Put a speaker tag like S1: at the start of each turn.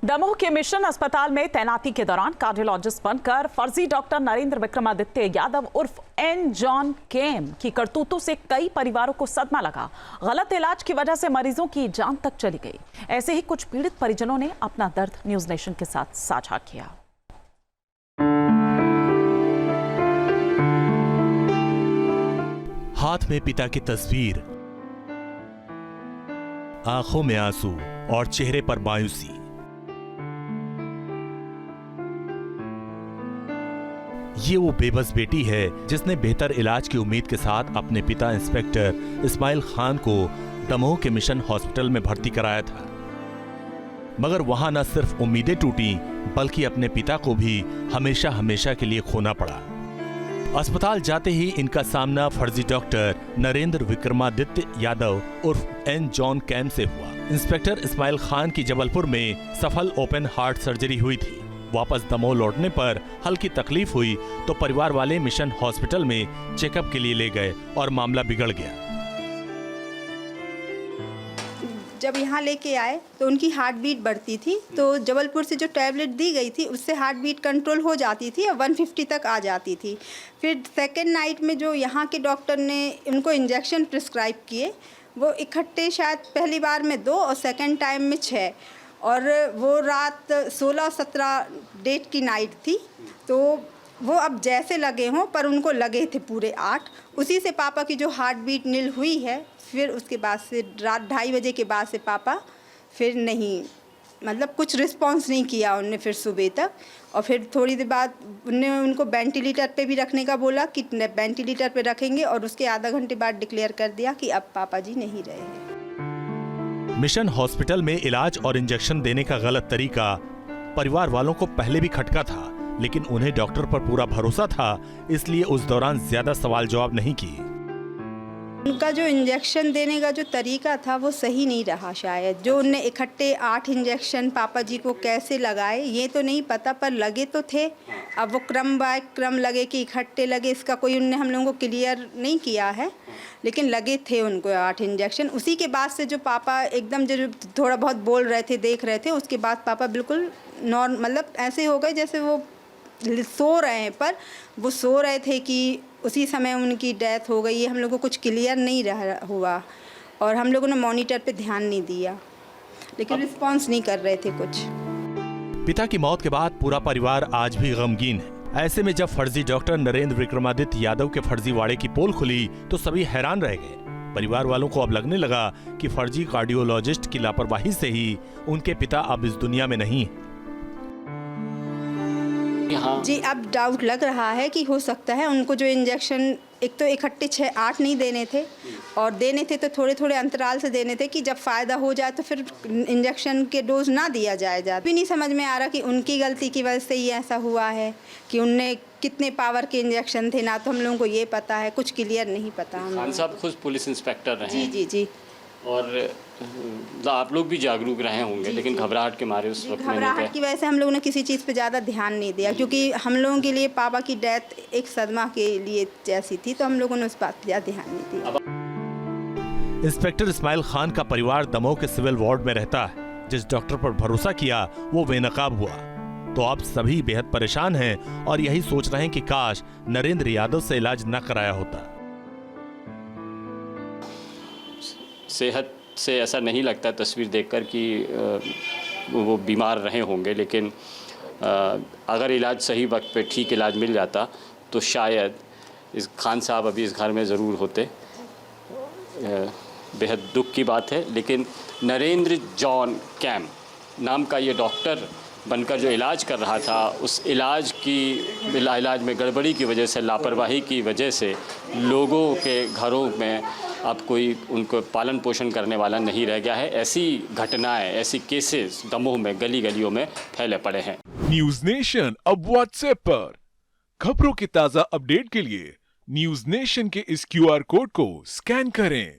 S1: दमोह के मिशन अस्पताल में तैनाती के दौरान कार्डियोलॉजिस्ट बनकर फर्जी डॉक्टर नरेंद्र विक्रमादित्य यादव उर्फ एन जॉन केम की करतूतों से कई परिवारों को सदमा लगा। गलत इलाज की वजह से मरीजों की जान तक चली गई। ऐसे ही कुछ पीड़ित परिजनों ने अपना दर्द न्यूज नेशन के साथ साझा किया।
S2: हाथ में पिता की तस्वीर, आंखों में आंसू और चेहरे पर मायूसी। ये वो बेबस बेटी है जिसने बेहतर इलाज की उम्मीद के साथ अपने पिता इंस्पेक्टर इस्माइल खान को दमोह के मिशन हॉस्पिटल में भर्ती कराया था, मगर वहां न सिर्फ उम्मीदें टूटी बल्कि अपने पिता को भी हमेशा हमेशा के लिए खोना पड़ा। अस्पताल जाते ही इनका सामना फर्जी डॉक्टर नरेंद्र विक्रमादित्य यादव उर्फ एन जॉन कैम से हुआ। इंस्पेक्टर इस्माइल खान की जबलपुर में सफल ओपन हार्ट सर्जरी हुई थी। वापस दमोह लौटने पर हल्की तकलीफ हुई तो परिवार वाले मिशन हॉस्पिटल में चेकअप के लिए ले गए और मामला बिगड़ गया।
S3: जब यहाँ लेके आए तो उनकी हार्ट बीट बढ़ती थी, तो जबलपुर से जो टैबलेट दी गई थी उससे हार्ट बीट कंट्रोल हो जाती थी और 150 तक आ जाती थी। फिर सेकेंड नाइट में जो यहाँ के डॉक्टर ने उनको इंजेक्शन प्रिस्क्राइब किए, वो इकट्ठे शायद पहली बार में 2 और सेकेंड टाइम में 6, और वो रात 16-17 डेट की नाइट थी। तो वो अब जैसे लगे हों पर उनको लगे थे पूरे 8। उसी से पापा की जो हार्ट बीट नील हुई है, फिर उसके बाद से रात 2:30 बजे के बाद से पापा फिर नहीं, मतलब कुछ रिस्पांस नहीं किया उनने फिर सुबह तक। और फिर थोड़ी देर बाद उन्होंने उनको वेंटिलेटर पे भी रखने का बोला कि वेंटिलेटर पे रखेंगे, और उसके आधा घंटे बाद डिक्लेयर कर दिया कि अब पापा जी नहीं रहे हैं।
S2: मिशन हॉस्पिटल में इलाज और इंजेक्शन देने का गलत तरीका परिवार वालों को पहले भी खटका था, लेकिन उन्हें डॉक्टर पर पूरा भरोसा था, इसलिए उस दौरान ज्यादा सवाल जवाब नहीं किए।
S3: उनका जो इंजेक्शन देने का जो तरीका था वो सही नहीं रहा। शायद जो उनने इकट्ठे 8 इंजेक्शन पापा जी को कैसे लगाए ये तो नहीं पता, पर लगे तो थे। अब वो क्रम बाय क्रम लगे कि इकट्ठे लगे, इसका कोई उनने हम लोगों को क्लियर नहीं किया है, लेकिन लगे थे उनको 8 इंजेक्शन। उसी के बाद से जो पापा एकदम जो थोड़ा बहुत बोल रहे थे, देख रहे थे, उसके बाद पापा बिल्कुल मतलब ऐसे हो गए जैसे वो सो रहे हैं, पर वो सो रहे थे कि उसी समय उनकी डेथ हो गई है। हम लोगों को कुछ क्लियर नहीं हुआ और हम लोगों ने मॉनिटर पे ध्यान नहीं दिया, लेकिन रिस्पांस नहीं कर रहे थे कुछ।
S2: पिता की मौत के बाद पूरा परिवार आज भी गमगीन है। ऐसे में जब फर्जी डॉक्टर नरेंद्र विक्रमादित्य यादव के फर्जीवाड़े की पोल खुली तो सभी हैरान रह गए। परिवार वालों को अब लगने लगा कि फर्जी कार्डियोलॉजिस्ट की लापरवाही से ही उनके पिता अब इस दुनिया में नहीं।
S3: हाँ। जी, अब डाउट लग रहा है कि हो सकता है उनको जो इंजेक्शन एक तो इकट्ठे 6-8 नहीं देने थे, और देने थे तो थोड़े थोड़े अंतराल से देने थे कि जब फ़ायदा हो जाए तो फिर इंजेक्शन के डोज ना दिया जाए। भी नहीं समझ में आ रहा कि उनकी गलती की वजह से ही ऐसा हुआ है कि उनने कितने पावर के इंजेक्शन थे, ना तो हम लोगों को ये पता है, कुछ क्लियर नहीं पता।
S4: खान साहब खुद पुलिस इंस्पेक्टर रहे हैं।
S3: जी जी जी।
S4: और आप लोग भी जागरूक रहे होंगे, लेकिन घबराहट के मारे उस वक्त
S3: घबराहट की वजह से हम लोगों ने किसी चीज़ पे ज़्यादा ध्यान नहीं दिया, क्योंकि हम लोगों के लिए पापा की डेथ एक सदमा के लिए जैसी थी, तो हम लोगों ने उस बात पे ज़्यादा ध्यान नहीं दिया।
S2: इंस्पेक्टर इस्माइल खान का परिवार दमोह के सिविल वार्ड में रहता है। जिस डॉक्टर पर भरोसा किया वो बेनकाब हुआ, तो अब सभी बेहद परेशान हैं और यही सोच रहे हैं कि काश नरेंद्र यादव से इलाज न कराया होता।
S4: सेहत से ऐसा नहीं लगता तस्वीर देखकर कि वो बीमार रहे होंगे, लेकिन अगर इलाज सही वक्त पे ठीक इलाज मिल जाता तो शायद इस खान साहब अभी इस घर में ज़रूर होते। बेहद दुख की बात है, लेकिन नरेंद्र जॉन कैम नाम का ये डॉक्टर बनकर जो इलाज कर रहा था, उस इलाज में गड़बड़ी की वजह से, लापरवाही की वजह से लोगों के घरों में अब कोई उनको पालन पोषण करने वाला नहीं रह गया है। ऐसी घटनाएं, ऐसी केसेस दमोह में गली गलियों में फैले पड़े हैं।
S5: न्यूज नेशन अब व्हाट्सएप पर खबरों की ताजा अपडेट के लिए न्यूज नेशन के इस QR कोड को स्कैन करें।